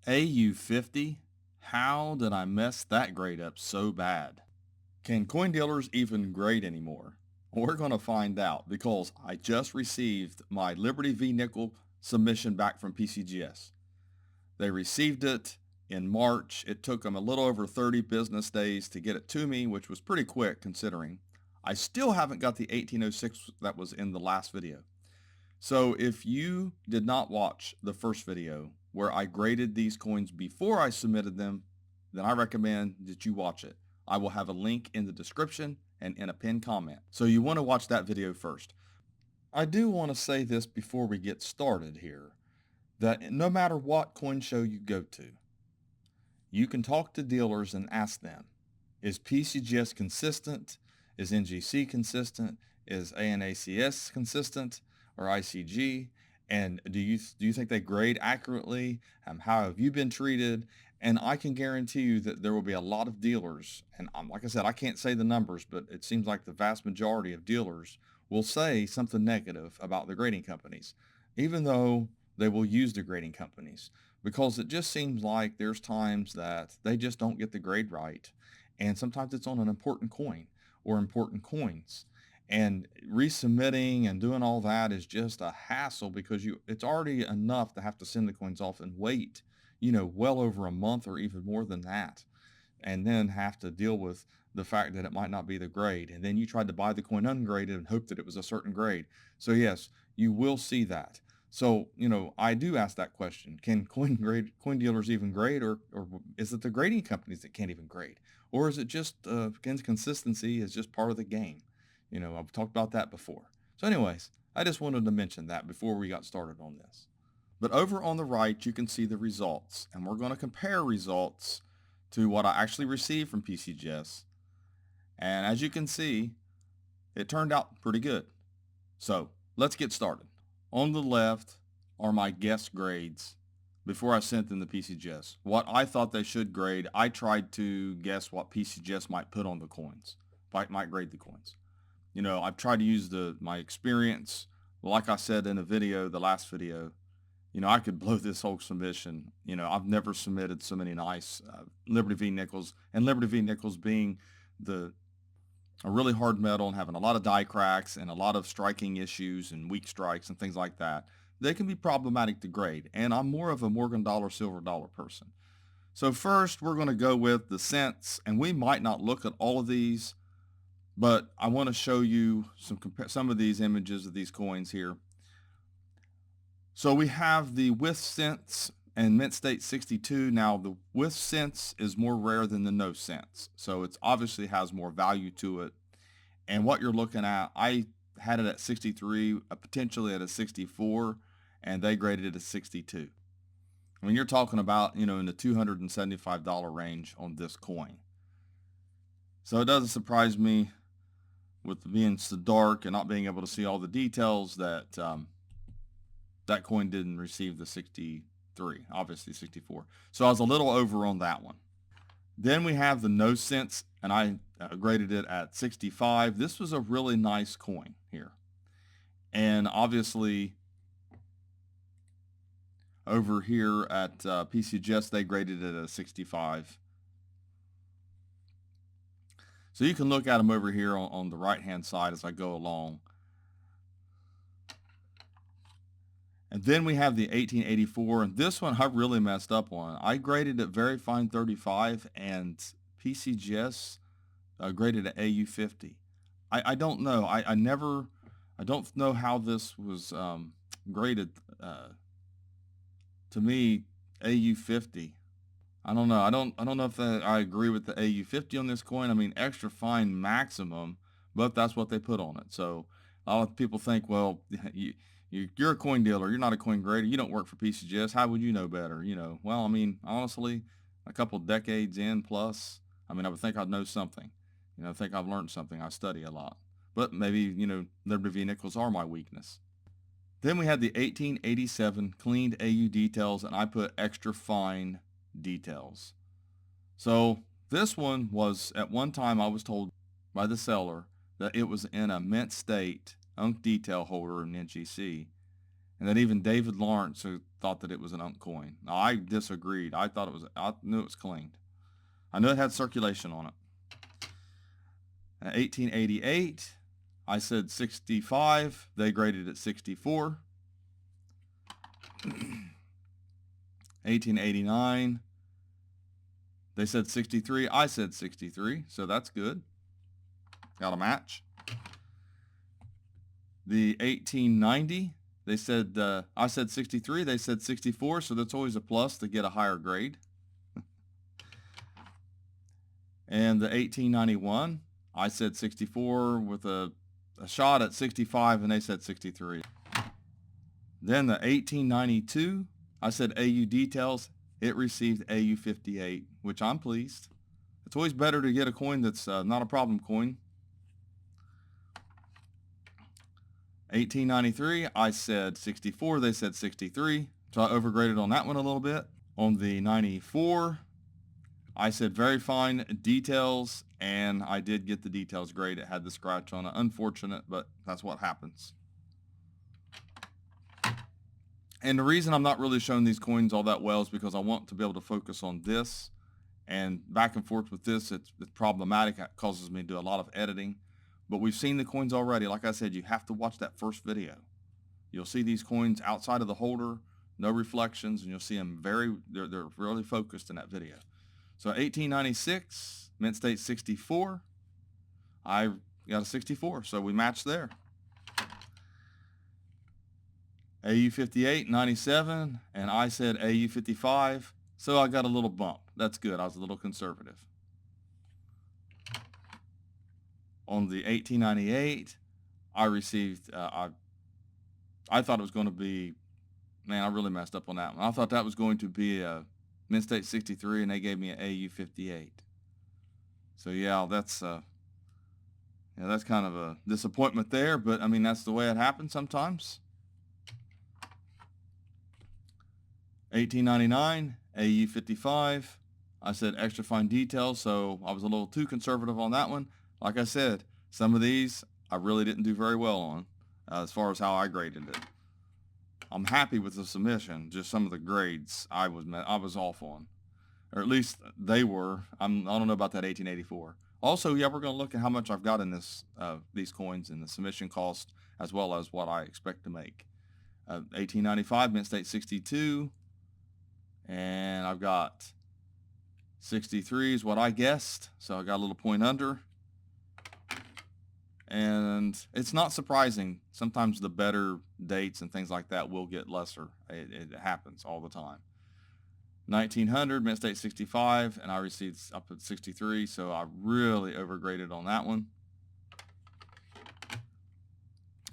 AU50? How did I mess that grade up so bad? Can coin dealers even grade anymore? We're going to find out because I just received my Liberty v Nickel submission back from PCGS. They received it in March. It took them a little over 30 business days to get it to me, which was pretty quick considering. I still haven't got the 1806 that was in the last video. So if you did not watch the first video where I graded these coins before I submitted them, then I recommend that you watch it. I will have a link in the description and in a pinned comment. So you want to watch that video first. I do want to say this before we get started here, that no matter what coin show you go to, you can talk to dealers and ask them, is PCGS consistent? Is NGC consistent? Is ANACS consistent? Or ICG? And do you think they grade accurately? How have you been treated? And I can guarantee you that there will be a lot of dealers, and like I said, I can't say the numbers, but it seems like the vast majority of dealers will say something negative about the grading companies, even though they will use the grading companies, because it just seems like there's times that they just don't get the grade right. And sometimes it's on an important coin or important coins. And resubmitting and doing all that is just a hassle because it's already enough to have to send the coins off and wait, well over a month or even more than that. And then have to deal with the fact that it might not be the grade. And then you tried to buy the coin ungraded and hope that it was a certain grade. So yes, you will see that. So, I do ask that question. Can coin dealers even grade, or is it the grading companies that can't even grade? Or is it just inconsistency is just part of the game? I've talked about that before. So anyways, I just wanted to mention that before we got started on this. But over on the right, you can see the results, and we're going to compare results to what I actually received from PCGS. And as you can see, it turned out pretty good. So let's get started. On the left are my guess grades before I sent them to PCGS. What I thought they should grade, I tried to guess what PCGS might put on the coins, might grade the coins. I've tried to use my experience. Like I said in the last video, I could blow this whole submission. I've never submitted so many nice Liberty v Nickels, and Liberty v Nickels being a really hard metal and having a lot of die cracks and a lot of striking issues and weak strikes and things like that. They can be problematic to grade, and I'm more of a Morgan dollar, silver dollar person. So first, we're going to go with the cents, and we might not look at all of these, but I want to show you some of these images of these coins here. So we have the with cents and mint state 62. Now the with cents is more rare than the no cents, so it obviously has more value to it. And what you're looking at, I had it at 63, potentially at a 64, and they graded it at 62. I mean, you're talking about, in the $275 range on this coin. So it doesn't surprise me, with being so dark and not being able to see all the details, that that coin didn't receive the 63, obviously 64. So I was a little over on that one. Then we have the no cents, and I graded it at 65. This was a really nice coin here. And obviously over here at PCGS, they graded it at a 65. So you can look at them over here on the right-hand side as I go along. And then we have the 1884, and this one I really messed up on. I graded it very fine 35, and PCGS graded at AU50. I don't know. I don't know how this was graded. To me, AU50. I don't know. I don't know if I agree with the AU50 on this coin. I mean, extra fine maximum, but that's what they put on it. So a lot of people think, well, you're a coin dealer. You're not a coin grader. You don't work for PCGS. How would you know better? Well, I mean, honestly, a couple decades in plus, I mean, I would think I'd know something. I think I've learned something. I study a lot. But maybe, Liberty v Nickels are my weakness. Then we had the 1887 cleaned AU details, and I put extra fine details. So this one was, at one time I was told by the seller that it was in a mint state unk detail holder in NGC, and that even David Lawrence, thought that it was an unk coin. Now, I disagreed. I knew it was cleaned. I knew it had circulation on it. In 1888, I said 65. They graded it 64. 1889, they said 63. I said 63, so that's good. Got a match. The 1890, they said, I said 63, they said 64, so that's always a plus to get a higher grade. And the 1891, I said 64 with a shot at 65, and they said 63. Then the 1892, I said AU details. It received AU 58, which I'm pleased. It's always better to get a coin that's not a problem coin. 1893, I said 64. They said 63. So I overgraded on that one a little bit. On the 94, I said very fine details, and I did get the details grade. It had the scratch on it. Unfortunate, but that's what happens. And the reason I'm not really showing these coins all that well is because I want to be able to focus on this. And back and forth with this, it's problematic. It causes me to do a lot of editing. But we've seen the coins already. Like I said, you have to watch that first video. You'll see these coins outside of the holder, no reflections, and you'll see them they're really focused in that video. So 1896, mint state 64. I got a 64, so we matched there. AU 58, 97, and I said AU 55, so I got a little bump. That's good. I was a little conservative. On the 1898, I received, I thought it was going to be, man, I really messed up on that one. I thought that was going to be a mint state 63, and they gave me an AU 58. So yeah, that's kind of a disappointment there, but I mean, that's the way it happens sometimes. 1899, AU 55. I said extra fine details, so I was a little too conservative on that one. Like I said, some of these I really didn't do very well on as far as how I graded it. I'm happy with the submission, just some of the grades I was off on, or at least they were. I don't know about that 1884. Also, yeah, we're going to look at how much I've got in these coins and the submission cost, as well as what I expect to make. 1895, mint state 62, and I've got 63 is what I guessed, so I got a little point under. And it's not surprising. Sometimes the better dates and things like that will get lesser. It happens all the time. 1900, mint state 65, and I received up at 63, so I really overgraded on that one.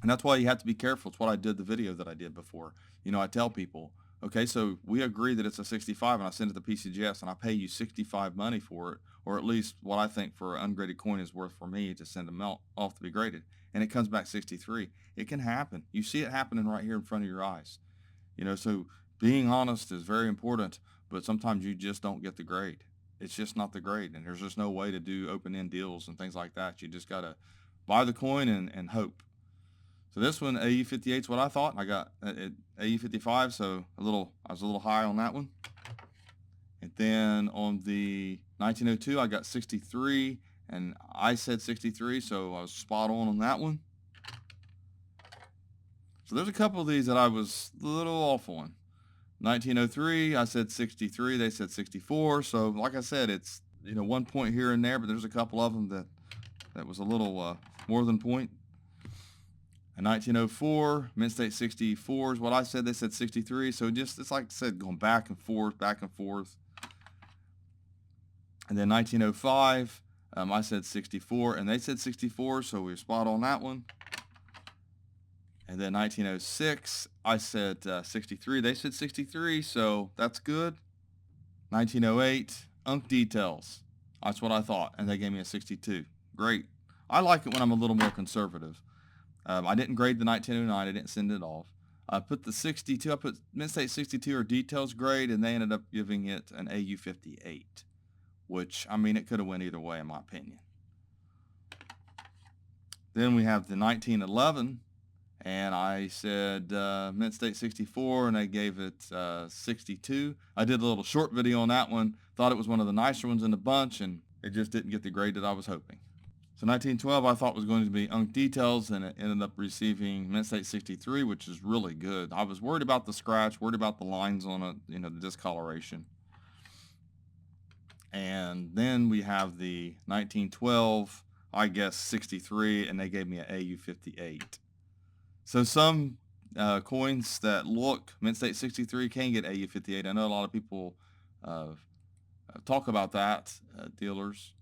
And that's why you have to be careful. It's what I did the video that I did before. You know, I tell people, okay, so we agree that it's a 65, and I send it to PCGS, and I pay you 65 money for it, or at least what I think for an ungraded coin is worth for me to send them off to be graded, and it comes back 63. It can happen. You see it happening right here in front of your eyes. You know, so being honest is very important, but sometimes you just don't get the grade. It's just not the grade, and there's just no way to do open-end deals and things like that. You just got to buy the coin and hope. So this one, AU 58 is what I thought. I got AU 55, so I was a little high on that one. And then on the 1902, I got 63, and I said 63, so I was spot on that one. So there's a couple of these that I was a little off on. 1903, I said 63, they said 64. So like I said, it's, you know, 1 point here and there, but there's a couple of them that was a little more than point. In 1904, mint state 64 is what I said. They said 63. So it's like I said, going back and forth, back and forth. And then 1905, I said 64, and they said 64, so we were spot on that one. And then 1906, I said 63. They said 63, so that's good. 1908, unk details. That's what I thought, and they gave me a 62. Great. I like it when I'm a little more conservative. I didn't grade the 1909. I didn't send it off. I put the 62. I put mint state 62 or details grade, and they ended up giving it an AU 58, which, I mean, it could have went either way in my opinion. Then we have the 1911, and I said mint state 64, and they gave it 62. I did a little short video on that one. Thought it was one of the nicer ones in the bunch, and it just didn't get the grade that I was hoping. So 1912 I thought was going to be Unk Details, and it ended up receiving mint state 63, which is really good. I was worried about the scratch, worried about the lines on it, the discoloration. And then we have the 1912, I guess 63, and they gave me an AU 58. So some coins that look mint state 63 can get AU 58. I know a lot of people talk about that, dealers.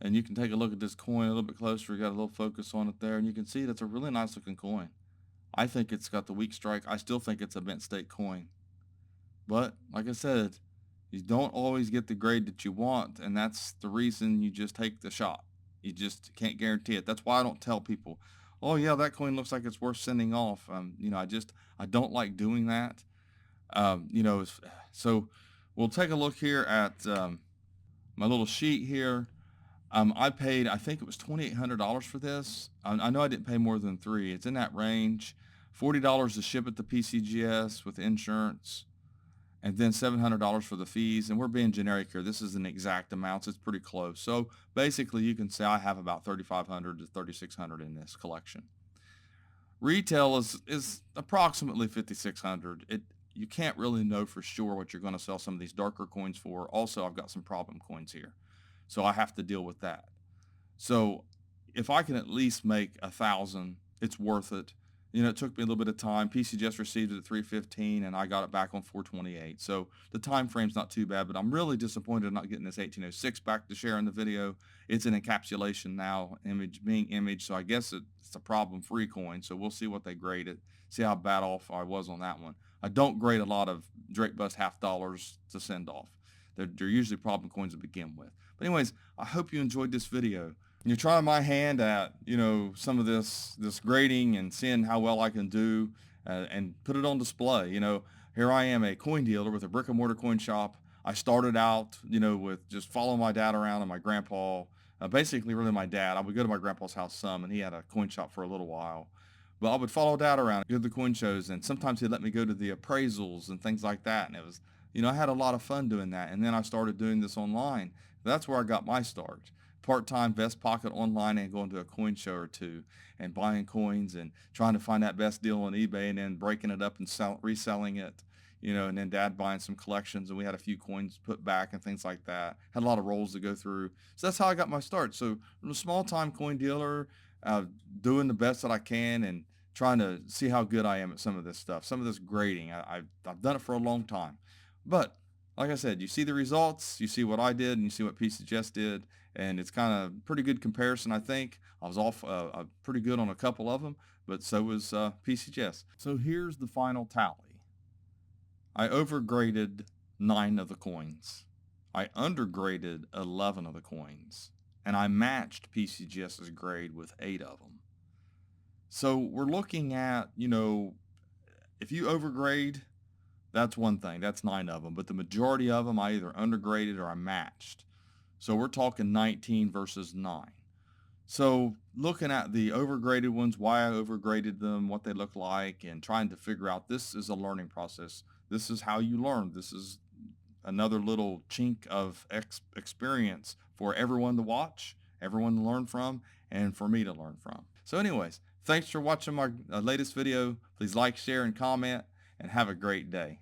And you can take a look at this coin a little bit closer. We got a little focus on it there, and you can see that's a really nice looking coin. I think it's got the weak strike. I still think it's a mint state coin. But like I said, you don't always get the grade that you want, and that's the reason you just take the shot. You just can't guarantee it. That's why I don't tell people, oh yeah, that coin looks like it's worth sending off. I don't like doing that. So we'll take a look here at my little sheet here. I paid, I think it was $2,800 for this. I know I didn't pay more than $3. It's in that range. $40 to ship it to PCGS with insurance, and then $700 for the fees. And we're being generic here. This isn't exact amounts. It's pretty close. So basically you can say I have about $3,500 to $3,600 in this collection. Retail is approximately $5,600. You can't really know for sure what you're going to sell some of these darker coins for. Also, I've got some problem coins here, so I have to deal with that. So if I can at least make 1,000, it's worth it. It took me a little bit of time. PCGS received it at 315, and I got it back on 428. So the time frame's not too bad, but I'm really disappointed not getting this 1806 back to share in the video. It's an encapsulation now, being image, so I guess it's a problem-free coin. So we'll see what they grade it, see how bad off I was on that one. I don't grade a lot of Drake Bust half dollars to send off. They're usually problem coins to begin with. But anyways, I hope you enjoyed this video. You're trying my hand at, some of this grading and seeing how well I can do and put it on display. Here I am, a coin dealer with a brick and mortar coin shop. I started out, with just following my dad around and my grandpa, basically really my dad. I would go to my grandpa's house some, and he had a coin shop for a little while. But I would follow dad around, go to the coin shows, and sometimes he'd let me go to the appraisals and things like that. And it was, I had a lot of fun doing that. And then I started doing this online. That's where I got my start. Part-time vest pocket online and going to a coin show or two and buying coins and trying to find that best deal on eBay and then breaking it up and reselling it, and then dad buying some collections, and we had a few coins put back and things like that. Had a lot of rolls to go through. So that's how I got my start. So I'm a small-time coin dealer, doing the best that I can and trying to see how good I am at some of this stuff, some of this grading. I've done it for a long time. But like I said, you see the results, you see what I did, and you see what PCGS did, and it's kind of pretty good comparison, I think. I was off pretty good on a couple of them, but so was PCGS. So here's the final tally. I overgraded 9 of the coins. I undergraded 11 of the coins, and I matched PCGS's grade with 8 of them. So we're looking at, if you overgrade, that's one thing. That's 9 of them. But the majority of them I either undergraded or I matched. So we're talking 19 versus 9. So looking at the overgraded ones, why I overgraded them, what they look like, and trying to figure out, this is a learning process. This is how you learn. This is another little chink of experience for everyone to watch, everyone to learn from, and for me to learn from. So anyways, thanks for watching my latest video. Please like, share, and comment, and have a great day.